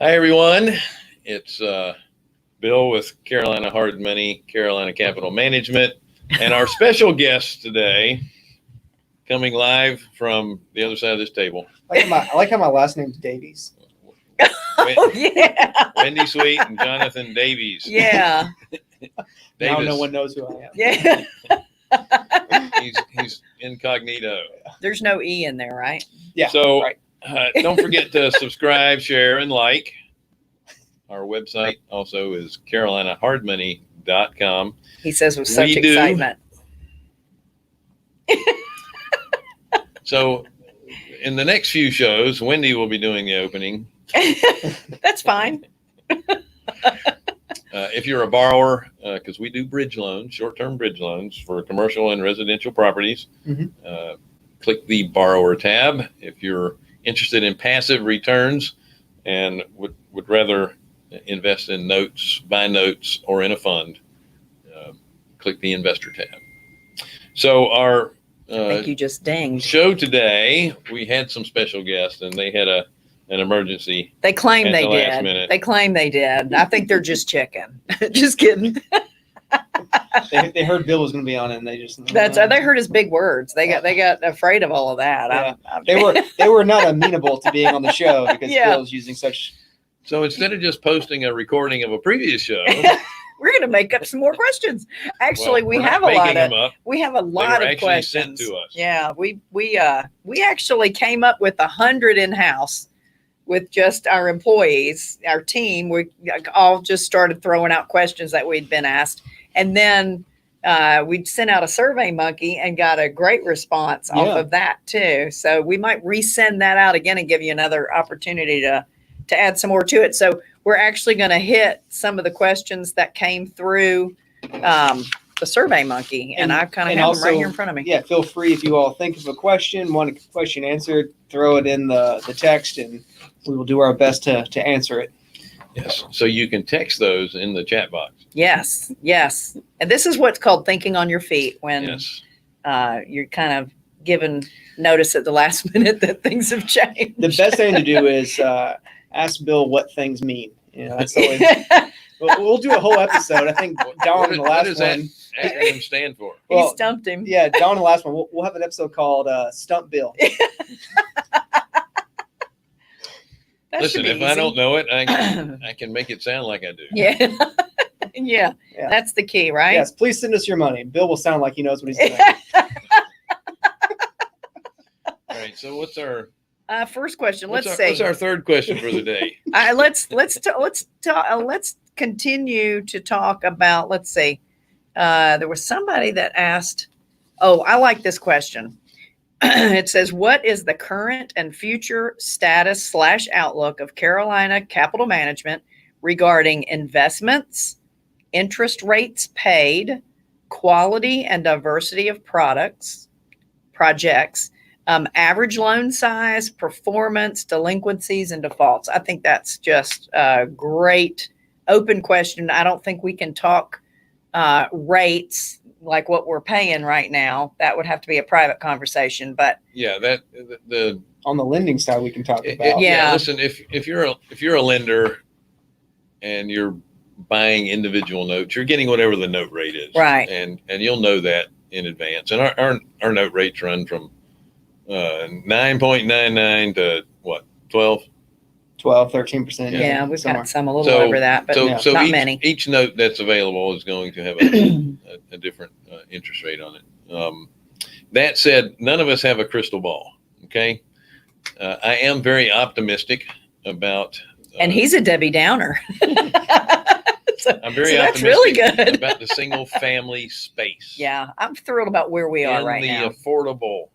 Hi, everyone. It's Bill with Carolina Hard Money, Carolina Capital Management, and our special guest today, coming live from the other side of this table, I like how my last name's Davies. Oh, yeah. Wendy Sweet and Jonathan Davies. Yeah. Now Davis. no one knows who I am. Yeah. He's incognito. There's no E in there, right? Yeah. So right. don't forget to subscribe, share, and like. Our website also is carolinahardmoney.com. He says with such We do. excitement. So in the next few shows, Wendy will be doing the opening. That's fine. If you're a borrower, because we do bridge loans, short-term bridge loans for commercial and residential properties, click the borrower tab. If you're interested in passive returns and would rather invest in notes, buy notes, or in a fund, click the investor tab. So our I think you just dinged. show today, we had some special guests, and they had an emergency. They claim At they the last did. minute. They claim they did. I think they're just checking. Just kidding. They heard Bill was going to be on it, and they just They heard his big words. They got afraid of all of that. Yeah. They were not amenable to being on the show because Yeah. Bill's using such. So instead of just posting a recording of a previous show, We're gonna make up some more questions. Actually, well, we we're not have a making lot of them up. we have a lot were of actually sent questions. to us. Yeah, we actually came up with 100 in house with just our employees, our team. We all just started throwing out questions that we'd been asked, and then we sent out a Survey Monkey and got a great response off Yeah. of that too. So we might resend that out again and give you another opportunity to add some more to it. So we're actually going to hit some of the questions that came through the Survey Monkey, and I kind of have them right here in front of me. Yeah, feel free if you all think of a question, want a question answered, throw it in the text, and we will do our best to answer it. Yes. So you can text those in the chat box. Yes, yes. And this is what's called thinking on your feet when Yes. you're kind of given notice at the last minute that things have changed. The best thing to do is ask Bill what things mean. You know, that's the way. We'll do a whole episode. I think Don in the What last does that one. acronym stand for? He Well, stumped him. Yeah, Don in the last one. We'll have an episode called Stump Bill. That Listen, should if be I easy. don't know it, I can make it sound like I do. Yeah. Yeah, Yeah. that's the key, right? Yes, please send us your money. Bill will sound like he knows what he's doing. All right. So what's our First question. Let's what's see. our third question for the day? Let's continue to talk about. Let's see. There was somebody that asked. Oh, I like this question. It says, "What is the current and future status / outlook of Carolina Capital Management regarding investments, interest rates paid, quality and diversity of projects, average loan size, performance, delinquencies, and defaults?" I think that's just a great open question. I don't think we can talk rates like what we're paying right now. That would have to be a private conversation. But Yeah, that the On the lending side, we can talk about. Yeah. Listen, if you're a lender and you're buying individual notes, you're getting whatever the note rate is, Right. And you'll know that in advance. And our note rates run from 9.99 to what 12. 12, 13%. yeah, we've somewhere. got some a little So- over that, but yeah, So not each, many. each note that's available is going to have a different interest rate on it. That said, none of us have a crystal ball. Okay, I am very optimistic about. And he's a Debbie Downer. I'm very so that's optimistic really good. about the single family space. Yeah, I'm thrilled about where we are in right the now. affordable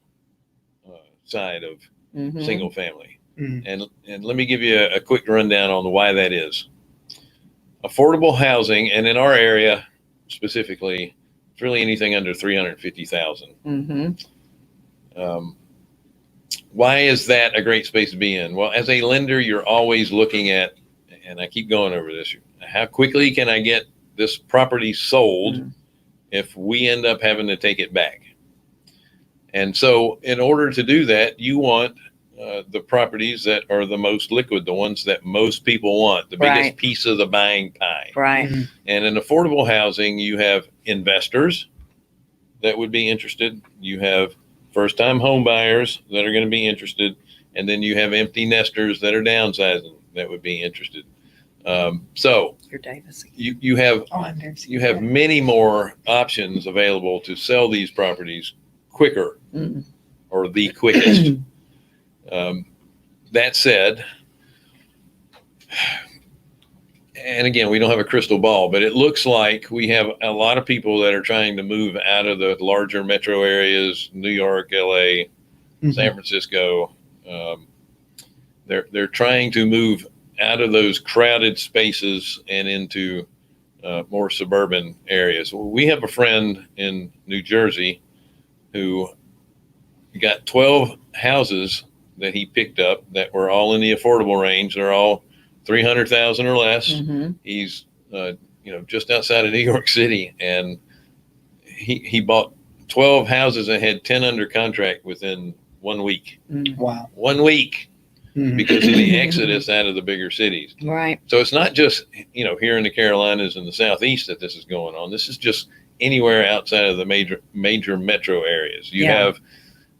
side of Mhm. single family. Mhm. And let me give you a quick rundown on why that is. Affordable housing, and in our area specifically, it's really anything under 350,000. Mhm. Why is that a great space to be in? Well, as a lender, you're always looking at, and I keep going over this, how quickly can I get this property sold Mhm. if we end up having to take it back? And so in order to do that, you want the properties that are the most liquid, the ones that most people want, the biggest Right. piece of the buying pie. Right. And in affordable housing, you have investors that would be interested. You have first-time home buyers that are going to be interested. And then you have empty nesters that are downsizing that would be interested. So You're Davis. you have Oh, I'm Davis. you have many more options available to sell these properties quicker, Mm. or the quickest. That said, and again, we don't have a crystal ball, but it looks like we have a lot of people that are trying to move out of the larger metro areas, New York, LA, San Francisco. They're trying to move out of those crowded spaces and into more suburban areas. We have a friend in New Jersey who got 12 houses that he picked up that were all in the affordable range. They're all 300,000 or less. Mm-hmm. He's just outside of New York City, and he bought 12 houses and had 10 under contract within 1 week. Wow. 1 week, because of the exodus out of the bigger cities. Right. So it's not just here in the Carolinas and the Southeast that this is going on. This is just anywhere outside of the major metro areas. You Yeah.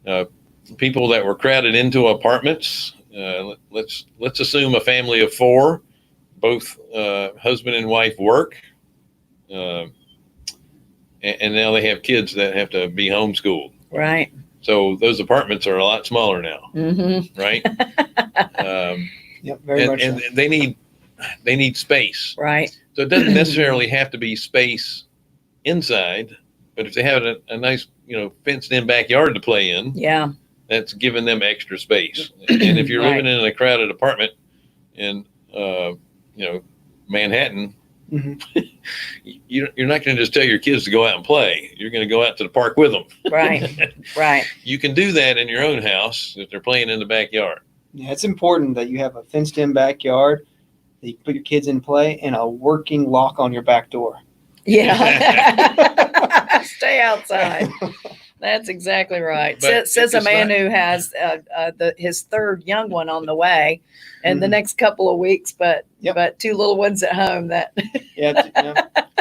have people that were crowded into apartments. Let's assume a family of 4, both husband and wife work, and now they have kids that have to be homeschooled. Right. So those apartments are a lot smaller now, Mm-hmm. right? Yep, very much and so. they need space. Right. So it doesn't necessarily have to be space inside, but if they have a nice, fenced in backyard to play in, Yeah. that's giving them extra space. And if you're Right. living in a crowded apartment in, Manhattan, you're not going to just tell your kids to go out and play. You're going to go out to the park with them. Right. Right. You can do that in your own house if they're playing in the backyard. Yeah, it's important that you have a fenced-in backyard, that you can put your kids in play, and a working lock on your back door. Yeah. Stay outside. That's exactly right. But Says a it's man not- who has his third young one on the way in the Mhm. next couple of weeks, but Yep. 2 little ones at home. That Yeah.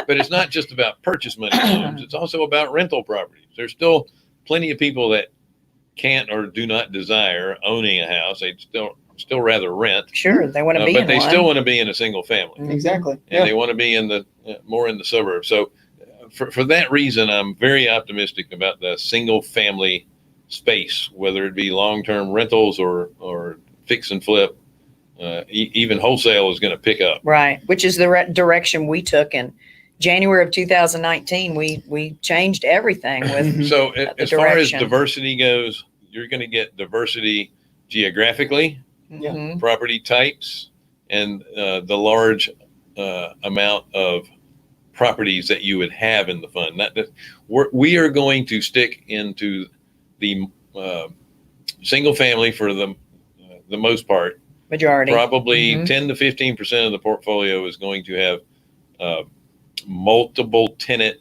But it's not just about purchase money loans. It's also about rental properties. There's still plenty of people that can't or do not desire owning a house. They still rather rent, sure they want to be but in they one. still want to be in a single family, Mhm. Exactly. and they want to be in the more in the suburbs. So for that reason, I'm very optimistic about the single family space, whether it be long-term rentals or fix and flip. Even wholesale is going to pick up. Right, which is the direction we took in January of 2019. We changed everything with So the as far as direction. diversity goes, you're going to get diversity geographically, Yeah. Mhm. property types, and the large amount of properties that you would have in the fund. We are going to stick into the single family for the most part. majority. Probably Mhm. 10 to 15% of the portfolio is going to have multiple tenant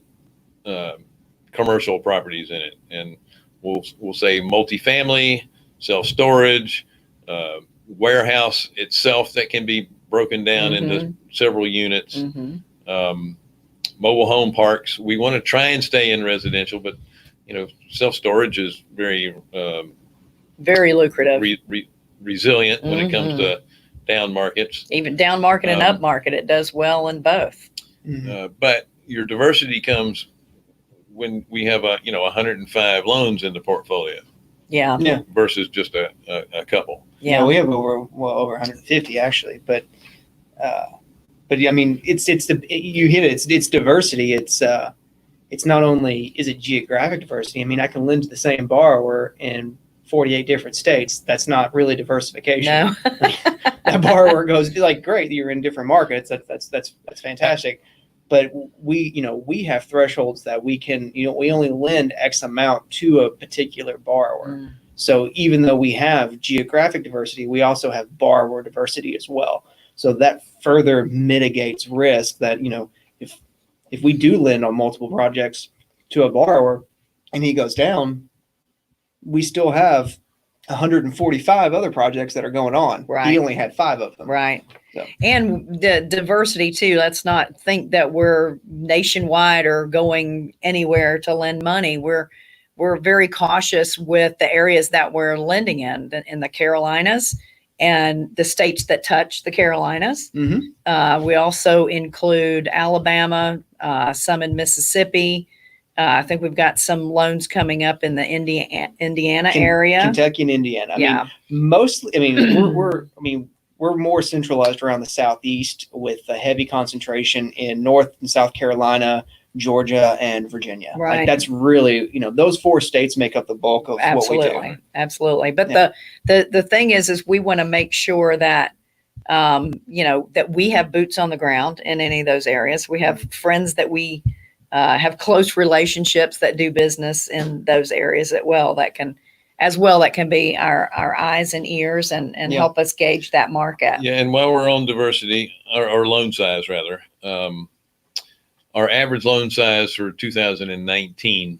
commercial properties in it, and we'll say multifamily, self-storage, warehouse itself that can be broken down into several units, Mhm. mobile home parks. We want to try and stay in residential, but self-storage is very Very lucrative. resilient when it comes to down markets. Even down market and Um, up market, it does well in both. But your diversity comes when we have 105 loans in the portfolio Yeah. Yeah. versus just a couple. Yeah, Yeah. we have over 150 actually, but I mean, you hit it. It's diversity. It's not only is it geographic diversity. I mean, I can lend to the same borrower in 48 different states. That's not really diversification. No. That borrower goes like, great, you're in different markets. That's fantastic. But we have thresholds that we can, we only lend X amount to a particular borrower. Mm. So even though we have geographic diversity, we also have borrower diversity as well. So that further mitigates risk that, if we do lend on multiple projects to a borrower and he goes down, we still have 145 other projects that are going on. Right. He only had 5 of them. Right. So. And the diversity too. Let's not think that we're nationwide or going anywhere to lend money. We're very cautious with the areas that we're lending in the Carolinas and the states that touch the Carolinas. Mm-hmm. We also include Alabama, some in Mississippi. I think we've got some loans coming up in the Indiana area, Kentucky and Indiana. I Yeah. mean, mostly. I mean, we're more centralized around the Southeast with a heavy concentration in North and South Carolina, Georgia, and Virginia. Right. Like that's really, those 4 states make up the bulk of what we do. Absolutely. But Yeah. the thing is we want to make sure that that we have boots on the ground in any of those areas. We have friends that we have close relationships that do business in those areas that can be our eyes and ears and Yeah. help us gauge that market. Yeah, and while we're on diversity, or loan size rather, our average loan size for 2019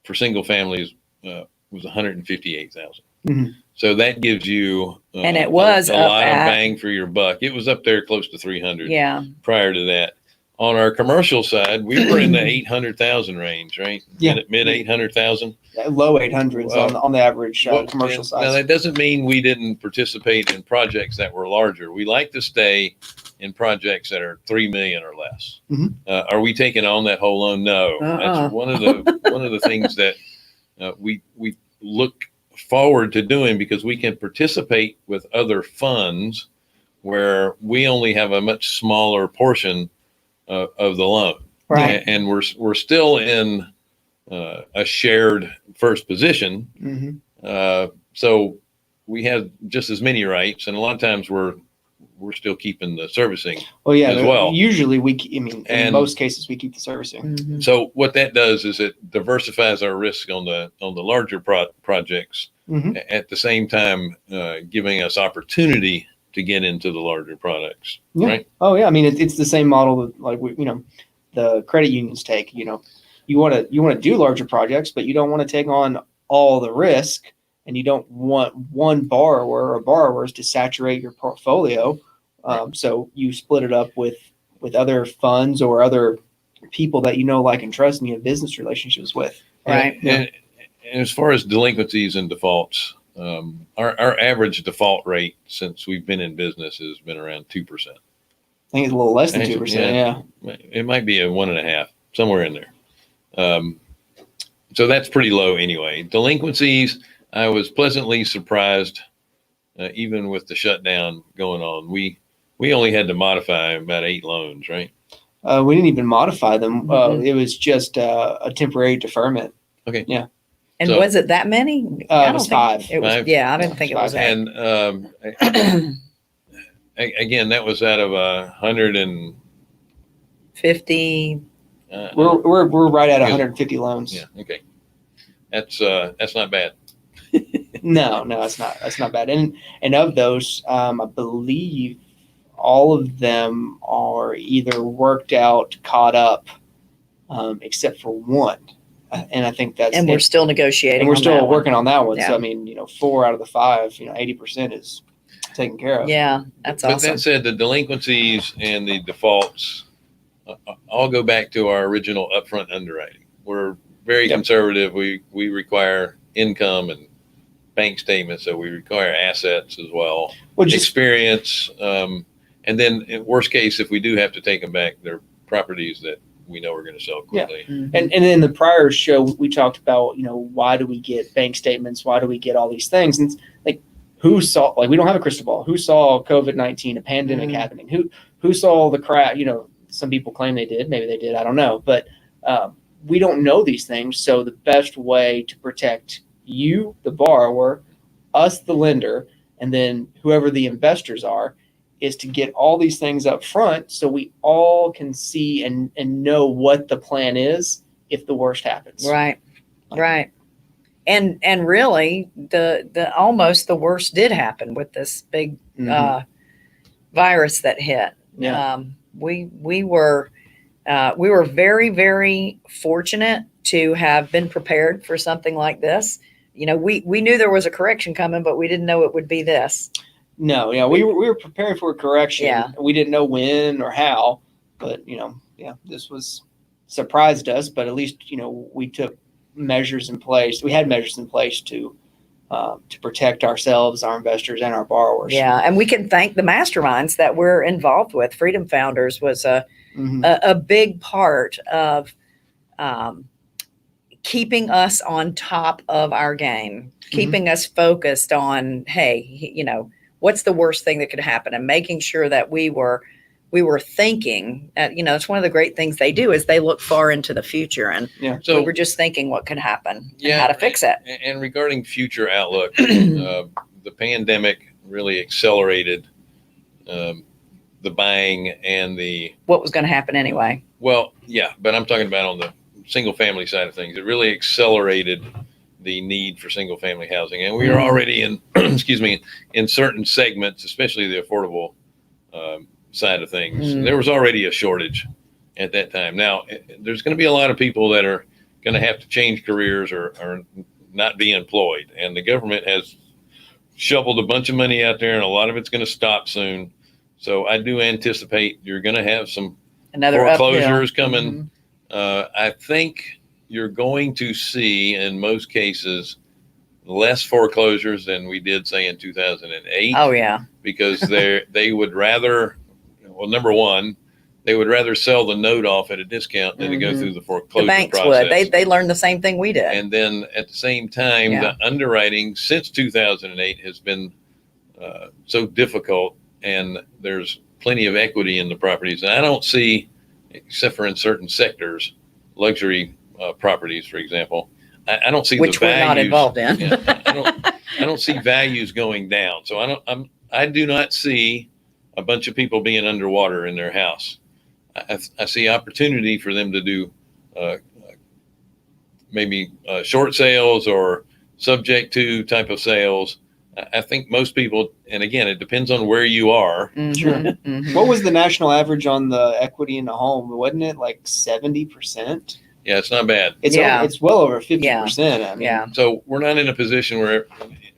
for single families was 158,000. Mm-hmm. So that gives you And it was a up lot at- of bang for your buck. It was up there close to 300 Yeah. prior to that. On our commercial side, we were in the 800,000 range, right? Yeah. Mid 800,000. Low 800s on the average commercial size. Now that doesn't mean we didn't participate in projects that were larger. We like to stay in projects that are 3 million or less. Mhm. Are we taking on that whole loan? No. That's one of the things that we look forward to doing, because we can participate with other funds where we only have a much smaller portion of the loan. Right. And we're still in a shared first position. Mm-hmm. So we have just as many rights, and a lot of times we're still keeping the servicing. Well, yeah. as well. Usually in And- most cases we keep the servicing. Mhm. So what that does is it diversifies our risk on the larger projects, Mm-hmm. at the same time giving us opportunity to get into the larger products. Yeah. Right? Oh yeah. I mean, it's the same model that like the credit unions take. You want to do larger projects, but you don't want to take on all the risk, and you don't want one borrower or borrowers to saturate your portfolio. So you split it up with other funds or other people that like and trust and you have business relationships with. Right. And as far as delinquencies and defaults, our average default rate since we've been in business has been around 2%. I think it's a little less than 2%. Yeah. It might be a 1.5, somewhere in there. So that's pretty low anyway. Delinquencies, I was pleasantly surprised, even with the shutdown going on. We only had to modify about 8 loans, right? We didn't even modify them. Mhm. It was just a temporary deferment. Okay. Yeah. And So- was it that many? It was 5. It was. 5? Yeah, I didn't think it was that. And again, that was out of 150. 50. We're right at Good. 150 loans. Yeah. Okay. That's not bad. No, it's not. That's not bad. And of those, I believe all of them are either worked out, caught up, except for one. And I think that's And we're still negotiating. and we're on still that one. working on that one. Yeah. So I mean, 4 out of the 5, 80% is taken care of. Yeah, that's But awesome. that said, the delinquencies and the defaults all go back to our original upfront underwriting. We're very Yep. conservative. We require income and bank statements, so we require assets as well, Well, just experience, and then in worst case, if we do have to take them back, they're properties that we know we're going to sell quickly. Mhm. and in the prior show we talked about why do we get bank statements, why do we get all these things, and it's like who saw, like we don't have a crystal ball, who saw COVID-19, a pandemic Mhm. happening, who saw the crash. Some people claim they did, maybe they did, I don't know, but we don't know these things. So the best way to protect you, the borrower, us, the lender, and then whoever the investors are, is to get all these things up front so we all can see and know what the plan is if the worst happens. Right. Right. And really the almost the worst did happen with this big Mhm. virus that hit. Yeah. We were very, very fortunate to have been prepared for something like this. we knew there was a correction coming, but we didn't know it would be this. No, yeah, we were preparing for a correction. Yeah. We didn't know when or how, but this was surprised us. But at least we took measures in place. We had measures in place to protect ourselves, our investors, and our borrowers. Yeah, and we can thank the masterminds that we're involved with. Freedom Founders was a big part of keeping us on top of our game, keeping us focused on, hey, what's the worst thing that could happen, and making sure that we were thinking. It's one of the great things they do is they look far into the future, and So we were just thinking what could happen and how to fix it. And regarding future outlook, the pandemic really accelerated the buying and what was going to happen anyway. Well, yeah, but I'm talking about on the single family side of things. It really accelerated the need for single family housing, and we are already in in certain segments, especially the affordable side of things. There was already a shortage at that time. Now there's going to be a lot of people that are going to have to change careers or not be employed, and the government has shoveled a bunch of money out there, and a lot of it's going to stop soon. So I do anticipate you're going to have some Another foreclosures uphill. coming. I think you're going to see, in most cases, less foreclosures than we did, say, in 2008. Oh yeah, because they would rather, well, number one, they would rather sell the note off at a discount than to go through the foreclosure the banks process. would. They learned the same thing we did. And then at the same time, the underwriting since 2008 has been so difficult, and there's plenty of equity in the properties. And I don't see, except for in certain sectors, luxury properties, for example, I don't see which the we're values, not involved in. I don't see values going down. So I do not see a bunch of people being underwater in their house. I see opportunity for them to do maybe short sales or subject to type of sales. I think most people, and again, it depends on where you are. Sure. What was the national average on the equity in a home? Wasn't it like 70%? Yeah, it's not bad. It's well over 50%. I mean, So we're not in a position where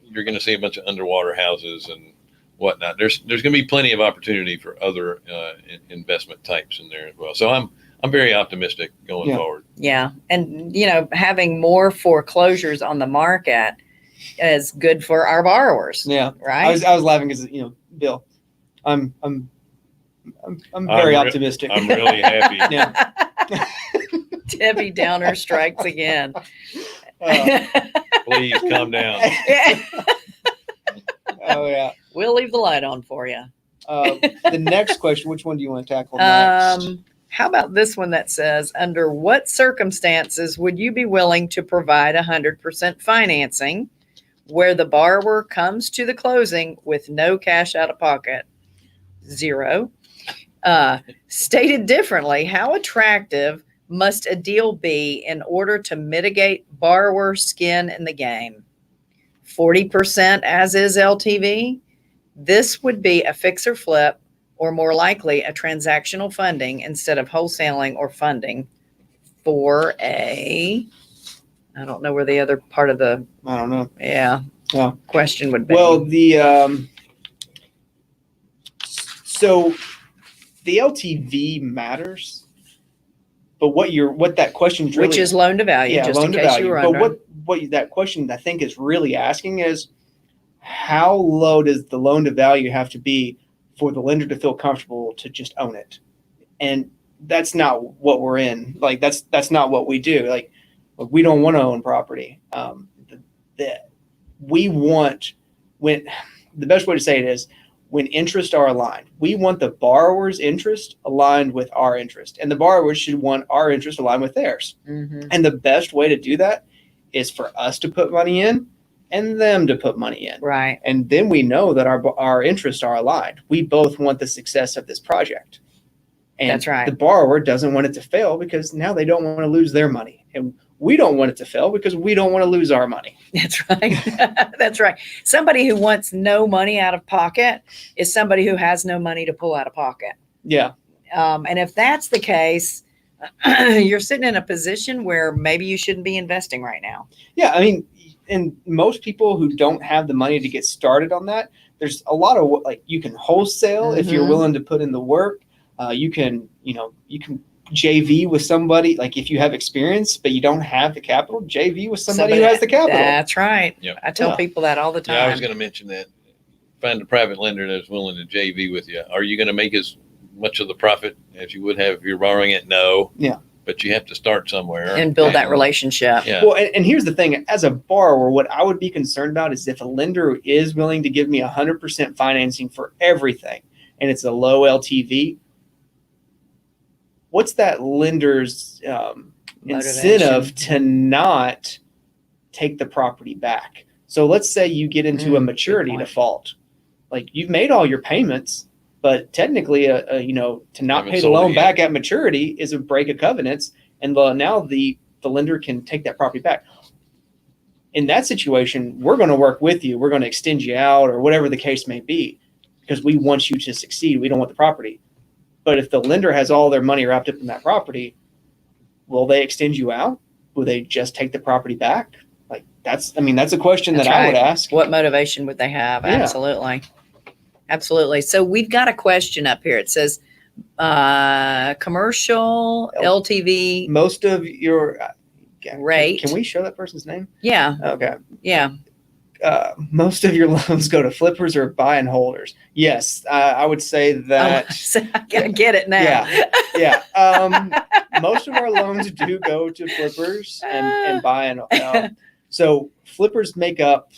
you're going to see a bunch of underwater houses and whatnot. There's going to be plenty of opportunity for other investment types in there as well. So I'm very optimistic going forward. Yeah, and having more foreclosures on the market is good for our borrowers. Yeah, right. I was laughing because Bill, I'm very optimistic. I'm really happy. Yeah. Debbie Downer strikes again. Please calm down. Oh yeah. We'll leave the light on for you. The next question, which one do you want to tackle next? How about this one that says, under what circumstances would you be willing to provide 100% financing where the borrower comes to the closing with no cash out of pocket? 0. Stated differently, how attractive must a deal be in order to mitigate borrower skin in the game? 40% as is LTV. This would be a fix or flip, or more likely a transactional funding instead of wholesaling or funding for I don't know where the other part of the, I don't know. Yeah. Question would be. Well, so the LTV matters, but what that question is really, which is loan to value, just loan in to case value. you were But wondering. what that question I think is really asking is, how low does the loan to value have to be for the lender to feel comfortable to just own it? And that's not what we're in. Like that's not what we do. Like we don't want to own property. We want, when the best way to say it is, when interests are aligned, we want the borrower's interest aligned with our interest, and the borrower should want our interest aligned with theirs. Mm-hmm. And the best way to do that is for us to put money in and them to put money in. Right. And then we know that our interests are aligned. We both want the success of this project. And that's right. The borrower doesn't want it to fail because now they don't want to lose their money. And we don't want it to fail because we don't want to lose our money. That's right. That's right. Somebody who wants no money out of pocket is somebody who has no money to pull out of pocket. Yeah. And if that's the case, you're sitting in a position where maybe you shouldn't be investing right now. Yeah. I mean, and most people who don't have the money to get started on that, there's a lot of like you can wholesale if you're Mhm. willing to put in the work. You can JV with somebody, like if you have experience but you don't have the capital, JV with somebody who has the capital. That's right. Yep. I tell Yeah. people that all the time. Yeah, I was going to mention that. Find a private lender that's willing to JV with you. Are you going to make as much of the profit as you would have if you're borrowing it? No. Yeah. But you have to start somewhere and build that relationship. Yeah. Well, and here's the thing: as a borrower, what I would be concerned about is if a lender is willing to give me 100% financing for everything, and it's a low LTV. What's that lender's incentive to not take the property back? So let's say you get into a maturity good point. default, like you've made all your payments, but technically, to not Haven't pay the sold it loan yet. back at maturity is a break of covenants, and now the lender can take that property back. In that situation, we're going to work with you. We're going to extend you out, or whatever the case may be, because we want you to succeed. We don't want the property. But if the lender has all their money wrapped up in that property, will they extend you out? Will they just take the property back? Like that's a question That's that I would right. ask. What motivation would they have? Yeah. Absolutely. So we've got a question up here. It says, commercial LTV Most of your rate. Can we show that person's name? Yeah. Okay. Yeah. Most of your loans go to flippers or buy and holders. Yes, I would say that. So I get it now. Yeah. Most of our loans do go to flippers and buy and so flippers make up,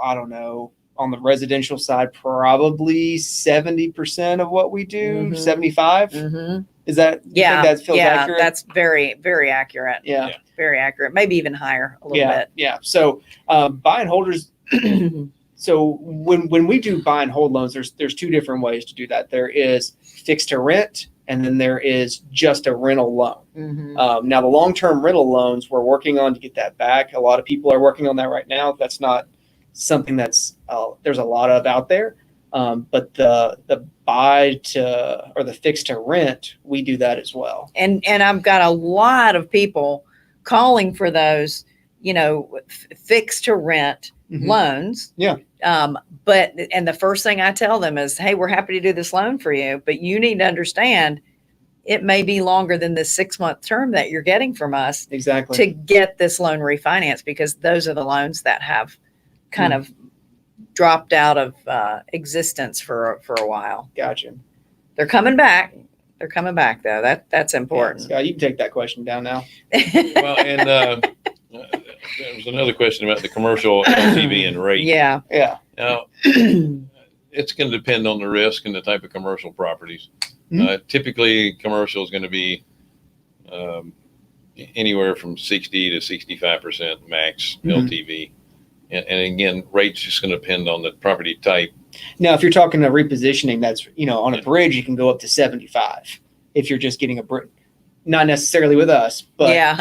I don't know, on the residential side, probably 70% of what we do, Mhm. 75. Mm-hmm. Is that, you think that feels accurate? That's very, very accurate. Yeah. Very accurate. Maybe even higher a little Yeah. Yeah. So buy and holders. bit. So when we do buy and hold loans, there's two different ways to do that. There is fixed to rent, and then there is just a rental loan. Mhm. Now the long-term rental loans, we're working on to get that back. A lot of people are working on that right now. That's not something that's there's a lot of out there. But the buy to or the fixed to rent, we do that as well. And I've got a lot of people calling for those, fixed to rent Mhm. loans. Yeah. But the first thing I tell them is, hey, we're happy to do this loan for you, but you need to understand it may be longer than the 6-month term that you're getting from us Exactly. to get this loan refinanced, because those are the loans that have kind of dropped out of existence for a while. Gotcha. They're coming back. They're coming back though. That's Yeah, important. Scott, you can take that question down now. Well, and there was another question about the commercial LTV and rate. Yeah. Yeah. Now, it's going to depend on the risk and the type of commercial properties. Mhm. Typically, commercial is going to be anywhere from 60 to 65% max Mhm. LTV. And again, rate's just going to depend on the property type. Now, if you're talking a repositioning, that's, on a bridge, you can go up to 75 if you're just getting a bridge. Not necessarily with us, but Yeah.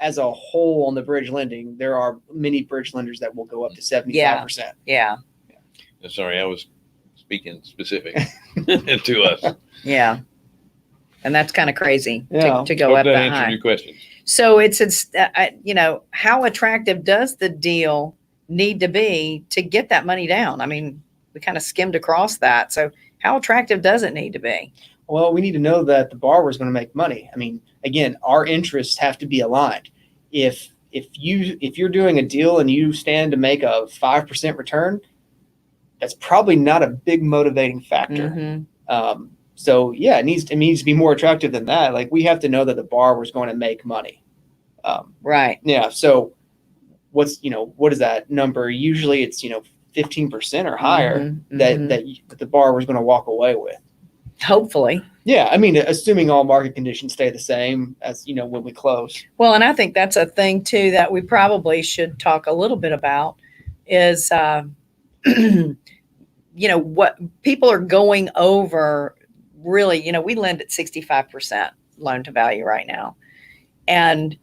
as a whole on the bridge lending, there are many bridge lenders that will go up to 75%. Yeah. Sorry, I was speaking specific to us. Yeah. And that's kind of crazy Yeah. to go Hope up that that answered high. your question. So it's how attractive does the deal need to be to get that money down? I mean, we kind of skimmed across that. So how attractive does it need to be? Well, we need to know that the borrower is going to make money. I mean, again, our interests have to be aligned. If you're doing a deal and you stand to make a 5% return, that's probably not a big motivating factor. Mhm. So yeah, it needs to be more attractive than that. Like we have to know that the borrower is going to make money. Right. Yeah. So what is that number? Usually it's 15% or higher Mhm. that Mhm. that the borrower is going to walk away with. Hopefully. Yeah, I mean, assuming all market conditions stay the same as when we close. Well, and I think that's a thing too that we probably should talk a little bit about is, what people are going over. Really, we lend at 65% loan to value right now, and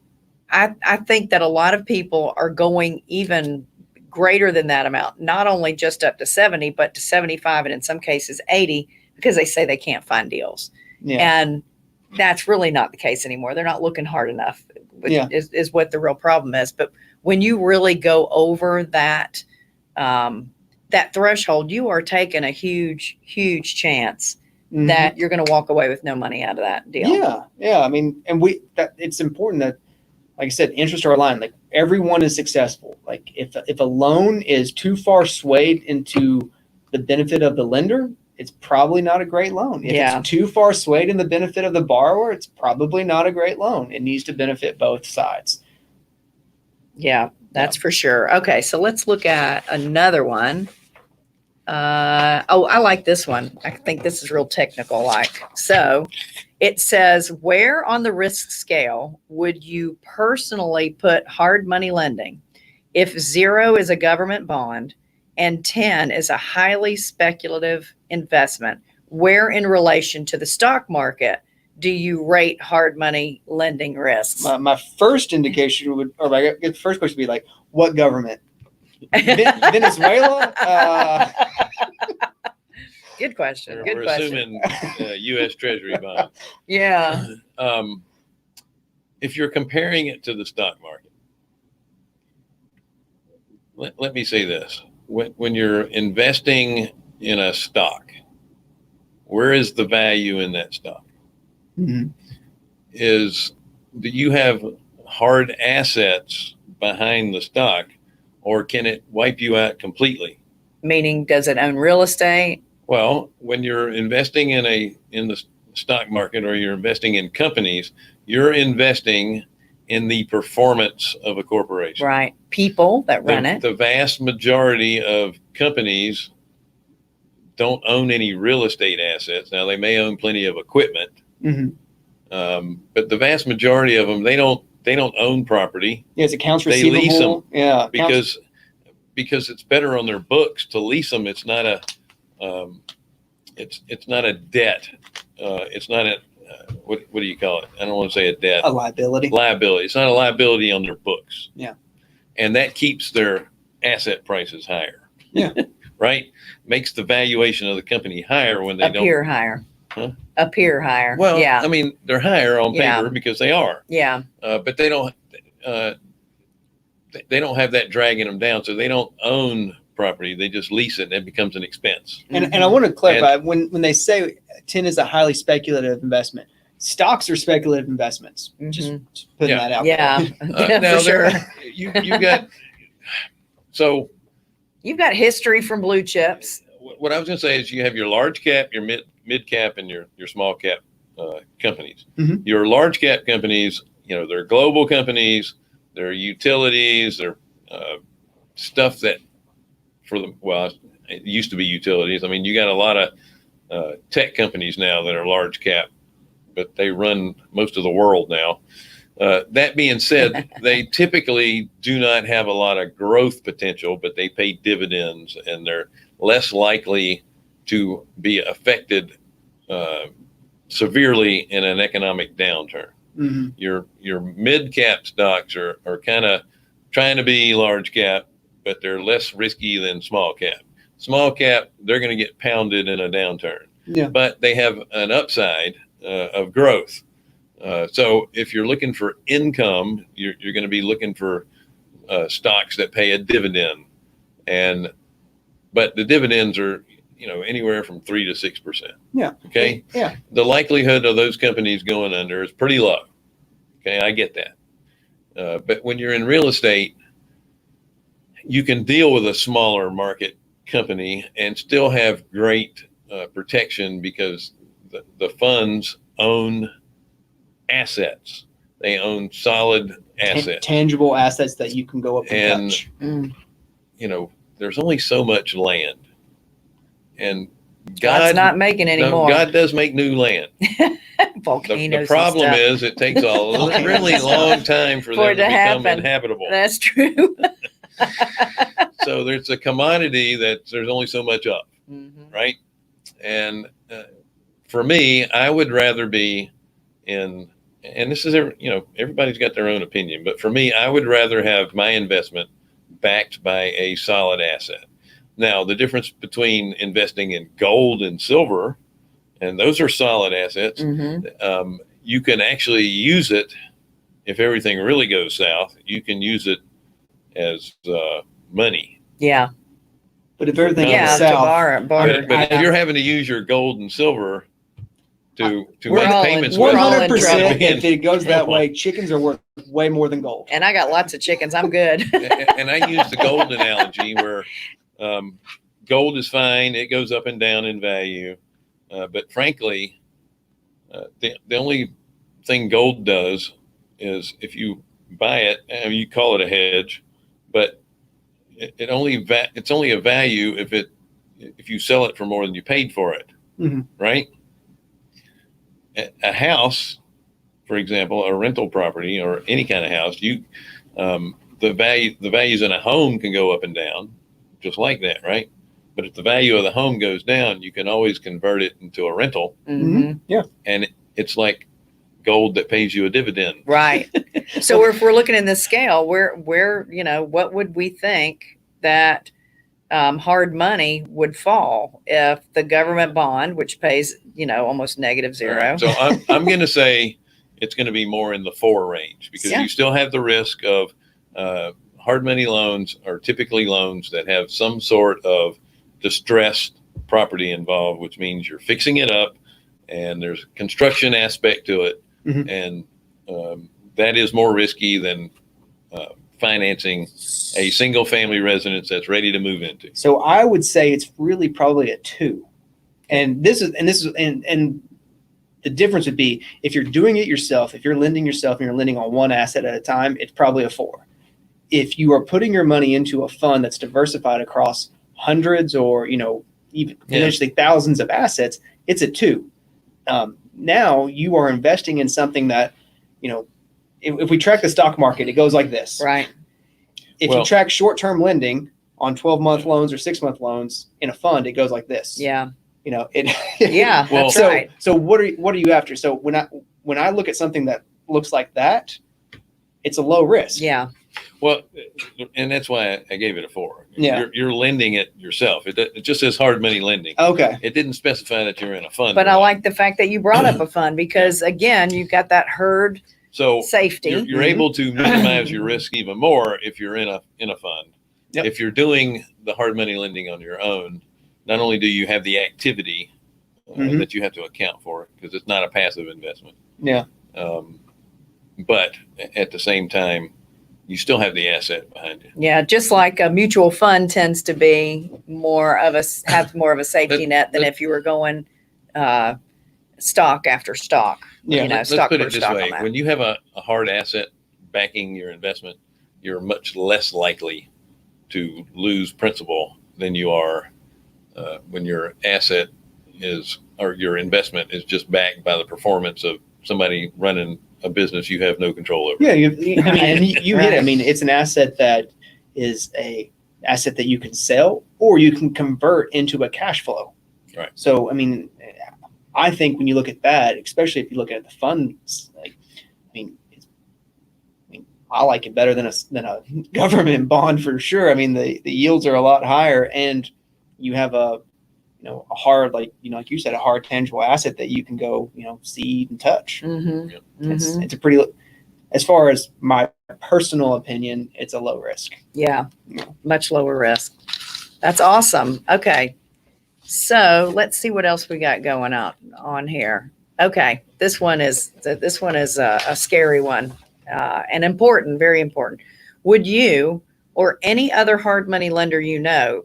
I think that a lot of people are going even greater than that amount, not only just up to 70, but to 75, and in some cases 80, because they say they can't find deals. Yeah. And that's really not the case anymore. They're not looking hard enough, which Yeah. is what the real problem is. But when you really go over that, that threshold, you are taking a huge, huge chance Mhm. that you're going to walk away with no money out of that deal. Yeah. I mean, and it's important that, like I said, interests are aligned. Like everyone is successful. Like if a loan is too far swayed into the benefit of the lender, it's probably not a great loan. If Yeah. it's too far swayed in the benefit of the borrower, it's probably not a great loan. It needs to benefit both sides. Yeah, that's for sure. Okay, so let's look at another one. I like this one. I think this is real technical like. So it says, where on the risk scale would you personally put hard money lending? If 0 is a government bond and 10 is a highly speculative investment, where in relation to the stock market do you rate hard money lending risks? My first indication would, or my first question would be like, what government? Venezuela? Good question. We're Good question. assuming U.S. Treasury bond. Yeah. If you're comparing it to the stock market, let me say this. When you're investing in a stock, where is the value in that stock? Mhm. Do you have hard assets behind the stock, or can it wipe you out completely? Meaning, does it own real estate? Well, when you're investing in the stock market or you're investing in companies, you're investing in the performance of a corporation. Right. People that run it. The vast majority of companies don't own any real estate assets. Now, they may own plenty of equipment, Mhm. but the vast majority of them, they don't own property. Yeah, it's accounts They receivable. lease them. Yeah, Because it's better on their books to lease them. It's not a it's not a debt. It's not a what do you call it? I don't want to say a debt. a liability. Liability. It's not a liability on their books. Yeah. And that keeps their asset prices higher. Yeah. Right? Makes the valuation of the company higher when they Appear higher. Huh? Appear higher. Well, yeah. I mean, they're higher on Yeah. paper because they are. Yeah. But they don't have that dragging them down. So they don't own property. They just lease it and it becomes an expense. And I want to clarify, when they say 10 is a highly speculative investment, stocks are speculative investments. Just putting that out Yeah. there. Now For sure. You got so You've got history from blue chips. what I was going to say is you have your large cap, your mid cap, and your small cap companies. Mhm. Your large cap companies, they're global companies, they're utilities, they're stuff that it used to be utilities. I mean, you got a lot of tech companies now that are large cap, but they run most of the world now. That being said, they typically do not have a lot of growth potential, but they pay dividends and they're less likely to be affected severely in an economic downturn. Mm-hmm. Your mid cap stocks are kind of trying to be large cap, but they're less risky than small cap. Small cap, they're going to get pounded in a downturn, but they have an upside of growth. So if you're looking for income, you're going to be looking for stocks that pay a dividend, but the dividends are anywhere from 3 to 6%. Yeah. Okay. Yeah. The likelihood of those companies going under is pretty low. Okay, I get that. But when you're in real estate, you can deal with a smaller market company and still have great protection because the funds own assets. They own solid assets, tangible assets that you can go up and touch. There's only so much land, and God's not making any more. God does make new land. Volcanoes. The problem is it takes a really long time for them to become inhabitable. That's true. So there's a commodity that there's only so much of, right? And for me, I would rather be in, and this is, everybody's got their own opinion, but for me, I would rather have my investment backed by a solid asset. Now, the difference between investing in gold and silver, and those are solid assets, you can actually use it if everything really goes south. You can use it as money. Yeah. But if everything Yeah, goes to south, borrow. But if you're having to use your gold and silver to We're make all in- payments we're with, all in 100%, trouble. if it goes that way, chickens are worth way more than gold. And I got lots of chickens. I'm good. And I use the gold analogy where gold is fine. It goes up and down in value. But frankly, the only thing gold does is if you buy it, and you call it a hedge, but it's only a value if you sell it for more than you paid for it, right? A house, for example, a rental property or any kind of house, the values in a home can go up and down, just like that, right? But if the value of the home goes down, you can always convert it into a rental, Yeah. and it's like gold that pays you a dividend. Right. So if we're looking in this scale, where what would we think that hard money would fall if the government bond, which pays almost -0. Right. So I'm going to say it's going to be more in the 4 range, because you still have the risk of hard money loans are typically loans that have some sort of distressed property involved, which means you're fixing it up and there's a construction aspect to it. And that is more risky than financing a single family residence that's ready to move into. So I would say it's really probably a 2. And the difference would be if you're doing it yourself, if you're lending yourself and you're lending on one asset at a time, it's probably a 4. If you are putting your money into a fund that's diversified across hundreds or, even potentially thousands of assets, it's a 2. Now you are investing in something that, if we track the stock market, it goes like this. Right. If you track short-term lending on 12-month loans or 6-month loans in a fund, it goes like this. Yeah. Yeah, that's so, right. So what are you after? So when I look at something that looks like that, it's a low risk. Yeah. Well, and that's why I gave it a 4. Yeah. You're lending it yourself. It just says hard money lending. Okay. It didn't specify that you're in a fund. But I like the fact that you brought up a fund, because again, you've got that herd safety. You're able to minimize your risk even more if you're in a fund. Yep. If you're doing the hard money lending on your own, not only do you have the activity that you have to account for, because it's not a passive investment. Yeah. But at the same time, you still have the asset behind you. Yeah, just like a mutual fund tends to be more of a safety net than if you were going stock after stock. Yeah. Let's stock put per it this stock way: on that. when you have a hard asset backing your investment, you're much less likely to lose principal than you are when your asset or your investment is just backed by the performance of somebody running a business you have no control over. Yeah, you hit it. I mean, it's an asset that is a asset that you can sell or you can convert into a cash flow. Right. So, I mean, I think when you look at that, especially if you look at the funds, I like it better than a government bond for sure. I mean, the yields are a lot higher, and you have a hard, like you said, a hard tangible asset that you can go, see and touch. It's a pretty, as far as my personal opinion, it's a low risk. Yeah, much lower risk. That's awesome. Okay. So let's see what else we got going on here. Okay. This one is a scary one, and important, very important. Would you or any other hard money lender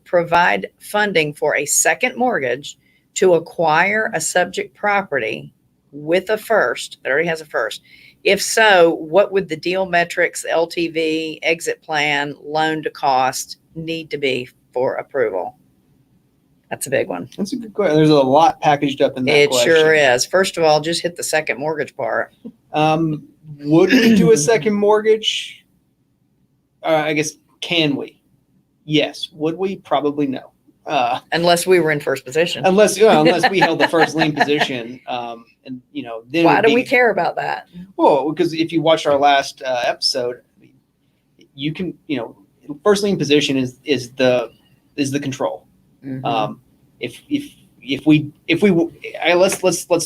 provide funding for a second mortgage to acquire a subject property with a first that already has a first? If so, what would the deal metrics, LTV, exit plan, loan to cost need to be for approval? That's a big one. That's a good question. There's a lot packaged up in that question. It sure is. First of all, just hit the second mortgage part. Would we do a second mortgage? I guess, can we? Yes. Would we? Probably no. Unless we were in first position. Unless we held the first lien position, and then why do we care about that? Well, because if you watched our last episode, you can first lien position is the control. If let's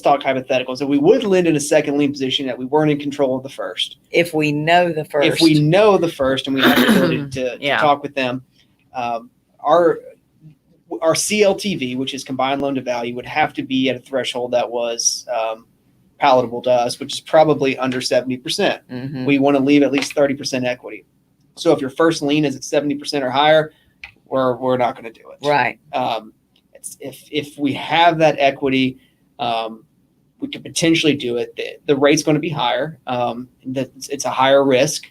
talk hypotheticals. If we would lend in a second lien position that we weren't in control of the first, If we know the first. if we know the first and we have the ability to Yeah. talk with them, our CLTV, which is combined loan to value, would have to be at a threshold that was palatable to us, which is probably under 70%. Mhm. We want to leave at least 30% equity. So if your first lien is at 70% or higher, we're not going to do it. Right. If we have that equity, we could potentially do it. The rate's going to be higher. It's a higher risk.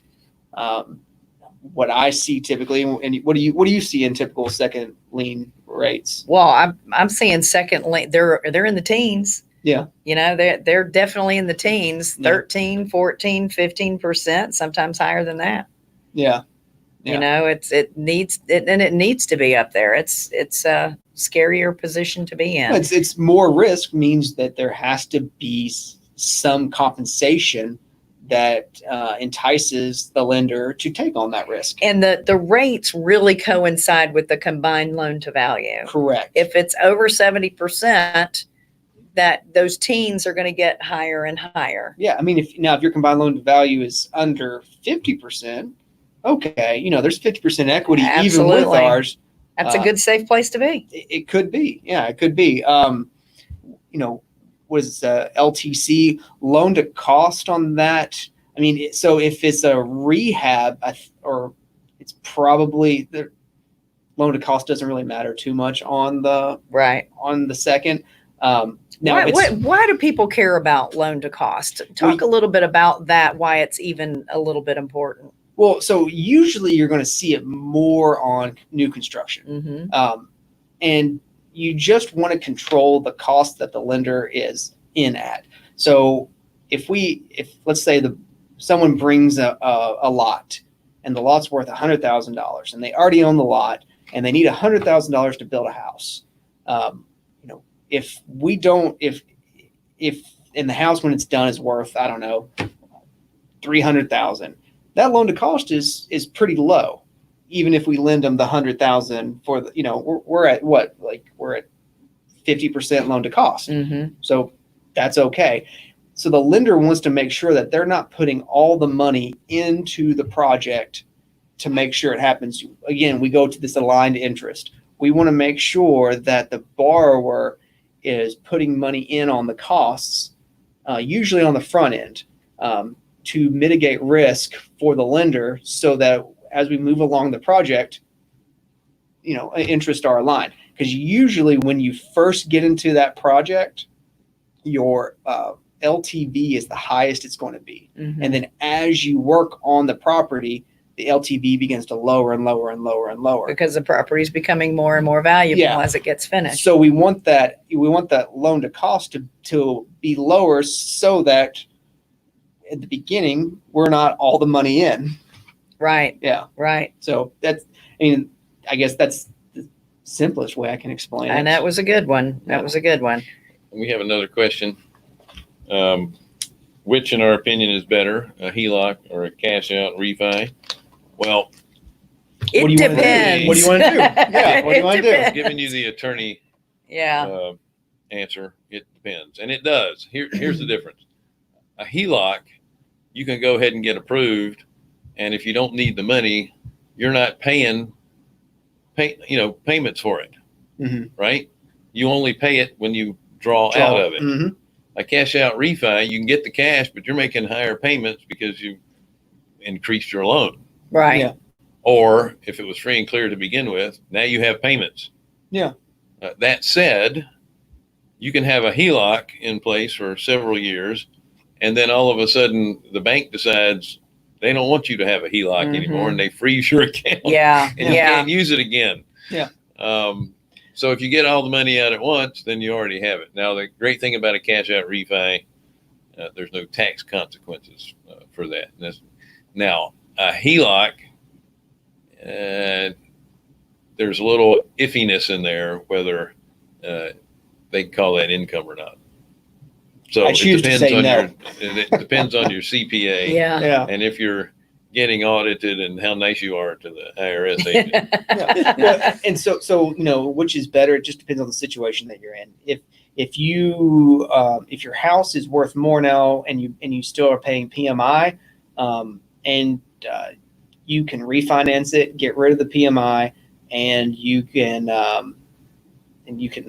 What I see typically, and what do you see in typical second lien rates? Well, I'm seeing second lien. They're in the teens. Yeah. They're definitely in the teens, Yeah. 13, 14, 15%, sometimes higher than that. Yeah. It needs to be up there. It's a scarier position to be in. It's more risk means that there has to be some compensation that entices the lender to take on that risk. And the rates really coincide with the combined loan to value. Correct. If it's over 70%, that those teens are going to get higher and higher. Yeah. I mean, if your combined loan to value is under 50%, okay, there's 50% equity even with Absolutely. ours. That's a good, safe place to be. It could be. Yeah, it could be. Was LTC loan to cost on that? I mean, so if it's a rehab, or it's probably the loan to cost doesn't really matter too much on the second. Now, why do people care about loan to cost? Talk a little bit about that. Why it's even a little bit important. Well, so usually you're going to see it more on new construction. Mm-hmm. And you just want to control the cost that the lender is in at. So if let's say someone brings a lot and the lot's worth $100,000 and they already own the lot and they need $100,000 to build a house. If in the house when it's done is worth, I don't know, $300,000, that loan to cost is pretty low. Even if we lend them the $100,000 for we're at what? Like we're at 50% loan to cost. Mm-hmm. So that's okay. So the lender wants to make sure that they're not putting all the money into the project to make sure it happens. Again, we go to this aligned interest. We want to make sure that the borrower is putting money in on the costs, usually on the front end, to mitigate risk for the lender so that as we move along the project, interests are aligned. Because usually when you first get into that project, your LTV is the highest it's going to be. Mm-hmm. And then as you work on the property, the LTV begins to lower and lower and lower and lower. Because the property is becoming more and more valuable as it gets finished. So we want that loan to cost to be lower so that at the beginning, we're not all the money in. Right. Yeah. Right. So I guess that's the simplest way I can explain it. And that was a good one. That was a good one. We have another question. Which, in our opinion, is better, a HELOC or a cash out refi? Well, It depends. What do you want to do? Yeah. What do you want to do? I'm giving you the attorney answer. It depends. And it does. Here's the difference. A HELOC, you can go ahead and get approved. And if you don't need the money, you're not paying payments for it. Mm-hmm. Right? You only pay it when you draw out of it. Mm-hmm. A cash out refi, you can get the cash, but you're making higher payments because you increased your loan. Right. Yeah. Or if it was free and clear to begin with, now you have payments. Yeah. That said, you can have a HELOC in place for several years, and then all of a sudden the bank decides they don't want you to have a HELOC anymore, and they freeze your account. Yeah. And you can't use it again. Yeah. So if you get all the money out at once, then you already have it. Now, the great thing about a cash out refi, there's no tax consequences for that. Now, a HELOC, there's a little iffiness in there whether they call that income or not. So I choose to say no. it depends on your CPA. Yeah. Yeah. And if you're getting audited and how nice you are to the IRS agent. Yeah. Well, and so which is better? It just depends on the situation that you're in. If your house is worth more now, and you still are paying PMI, and you can refinance it, get rid of the PMI, and you can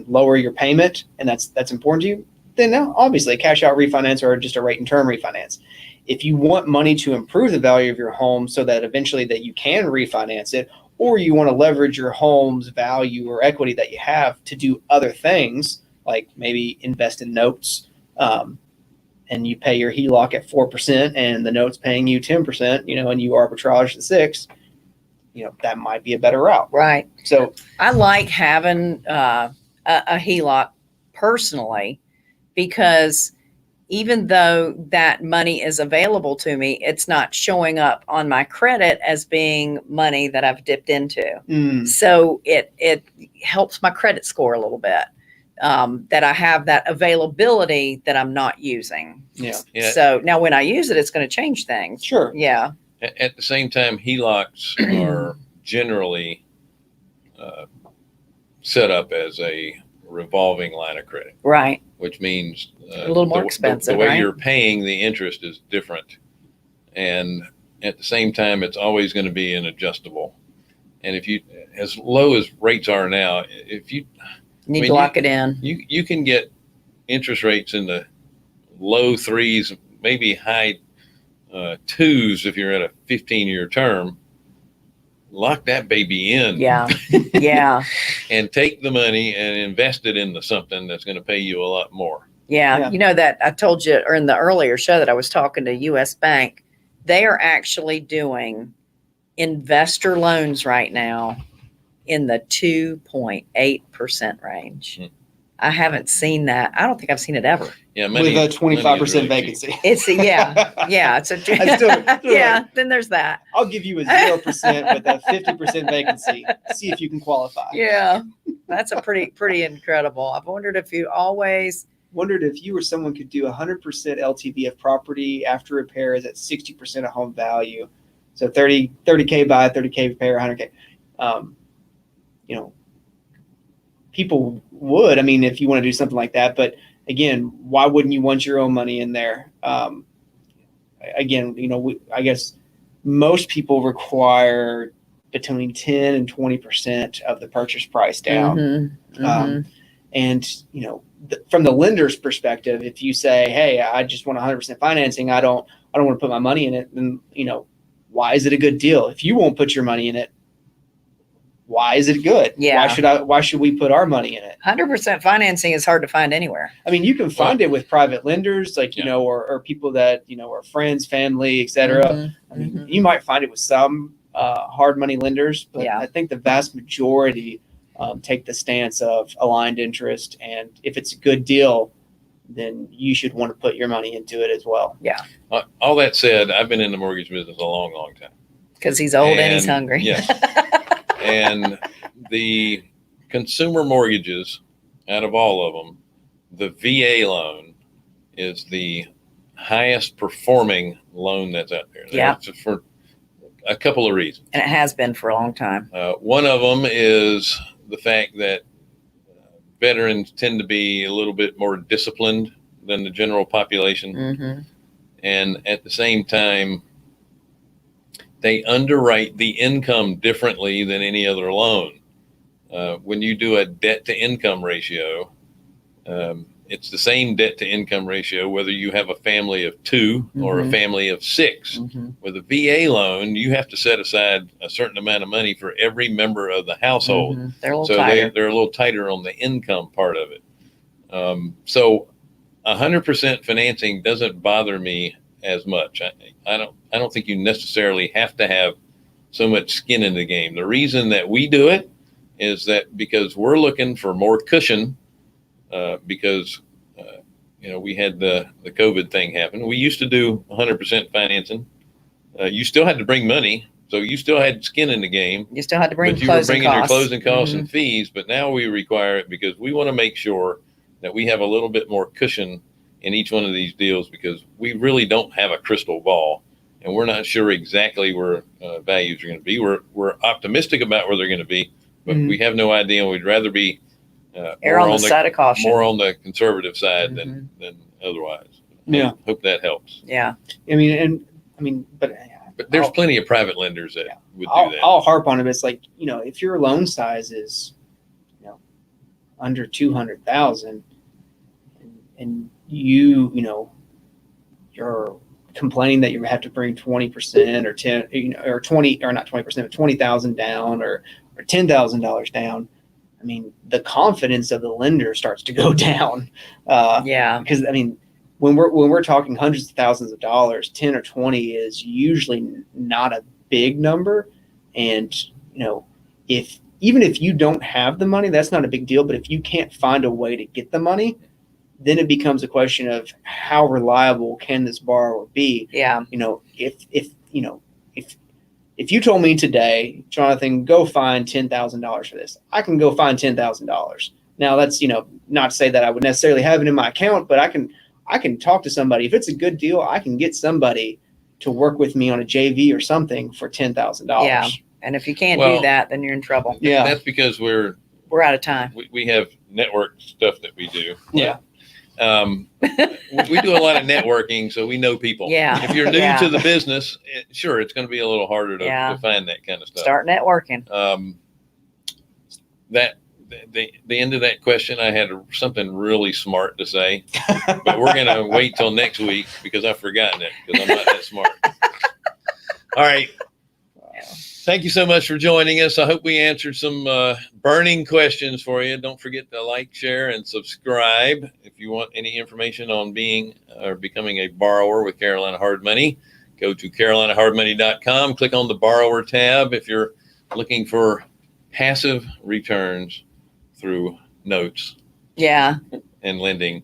lower your payment, and that's important to you. Then now, obviously, a cash out refinance or just a rate and term refinance. If you want money to improve the value of your home so that eventually that you can refinance it, or you want to leverage your home's value or equity that you have to do other things, like maybe invest in notes, and you pay your HELOC at 4% and the note's paying you 10%, and you arbitrage the 6%, that might be a better route. Right. So I like having a HELOC personally, because even though that money is available to me, it's not showing up on my credit as being money that I've dipped into. So it helps my credit score a little bit, that I have that availability that I'm not using. Yeah. So now when I use it, it's going to change things. Sure. Yeah. At the same time, HELOCs are generally set up as a revolving line of credit. Right. Which means A little more expensive, the way right? you're paying the interest is different. And at the same time, it's always going to be an adjustable. And if you, as low as rates are now, if you Need to lock it in. you can get interest rates in the low 3s, maybe high 2s if you're at a 15-year term. Lock that baby in. Yeah. Yeah. And take the money and invest it into something that's going to pay you a lot more. Yeah. Yeah. You know that I told you, or in the earlier show, that I was talking to US Bank. They are actually doing investor loans right now in the 2.8% range. I haven't seen that. I don't think I've seen it ever. Yeah, money, with a 25% really vacancy. cheap. It's it's a yeah. Then there's that. I'll give you a 0% with a 50% vacancy. See if you can qualify. Yeah, that's a pretty incredible. I've wondered if you always wondered if you or someone could do 100% LTV of property after repairs at 60% of home value. So 30K buy, 30K repair, 100K. People would, if you want to do something like that, but again, why wouldn't you want your own money in there? Again, I guess most people require between 10 and 20% of the purchase price down. Mm-hmm, mm-hmm. And, from the lender's perspective, if you say, hey, I just want 100% financing, I don't want to put my money in it, then, why is it a good deal? If you won't put your money in it, why is it good? Yeah. Why should we put our money in it? 100% financing is hard to find anywhere. You can find it with private lenders, like, or people that, are friends, family, et cetera. Mm-hmm. You might find it with some hard money lenders, but Yeah. I think the vast majority take the stance of aligned interest. And if it's a good deal, then you should want to put your money into it as well. Yeah. All that said, I've been in the mortgage business a long, long time. Because he's old and he's hungry. Yes. And the consumer mortgages, out of all of them, the VA loan is the highest performing loan that's out there. Yeah. That's for a couple of reasons. And it has been for a long time. One of them is the fact that veterans tend to be a little bit more disciplined than the general population. Mm-hmm. And at the same time, they underwrite the income differently than any other loan. When you do a debt to income ratio, it's the same debt to income ratio whether you have a family of 2 or a family of 6. Mm-hmm. With a VA loan, you have to set aside a certain amount of money for every member of the household. Mm-hmm. They're a little So tighter. they're a little tighter on the income part of it. So 100% financing doesn't bother me as much. I don't think you necessarily have to have so much skin in the game. The reason that we do it is that because we're looking for more cushion, because we had the COVID thing happen. We used to do 100% financing. You still had to bring money, so you still had skin in the game. You still had to bring but you were closing bringing costs. your closing costs Mm-hmm. and fees. But now we require it because we want to make sure that we have a little bit more cushion in each one of these deals, because we really don't have a crystal ball, and we're not sure exactly where values are going to be. We're optimistic about where they're going to be, but we have no idea. And we'd rather be Err on the side of caution. more on the conservative side than otherwise. Yeah. Hope that helps. Yeah. But there's plenty of private lenders that would do that. I'll harp on it. It's like, if your loan size is, under 200,000 and you're complaining that you have to bring 20% or 10, or 20, or not 20%, but 20,000 down or $10,000 down. I mean, the confidence of the lender starts to go down. Because when we're talking hundreds of thousands of dollars, 10 or 20 is usually not a big number. And, even if you don't have the money, that's not a big deal. But if you can't find a way to get the money, then it becomes a question of how reliable can this borrower be? Yeah. If you told me today, Jonathan, go find $10,000 for this, I can go find $10,000. Now that's, not to say that I would necessarily have it in my account, but I can talk to somebody. If it's a good deal, I can get somebody to work with me on a JV or something for $10,000. Yeah. And if you can't do that, then you're in trouble. Yeah. That's because we're out of time. We have network stuff that we do. Yeah. We do a lot of networking, so we know people. Yeah. If you're new to the business, sure, it's going to be a little harder to find that kind of stuff. Start networking. The end of that question, I had something really smart to say, but we're going to wait till next week because I've forgotten it because I'm not that smart. All right. Thank you so much for joining us. I hope we answered some burning questions for you. Don't forget to like, share, and subscribe. If you want any information on being or becoming a borrower with Carolina Hard Money, go to carolinahardmoney.com. Click on the borrower tab. If you're looking for passive returns through notes and lending,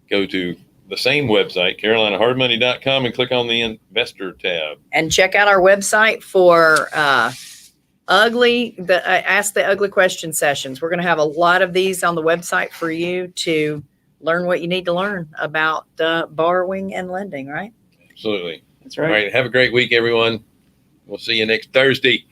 go to the same website, carolinahardmoney.com, and click on the investor tab. And check out our website for Ask the Ugly Question sessions. We're going to have a lot of these on the website for you to learn what you need to learn about borrowing and lending, right? Absolutely. That's right. All right. Have a great week, everyone. We'll see you next Thursday.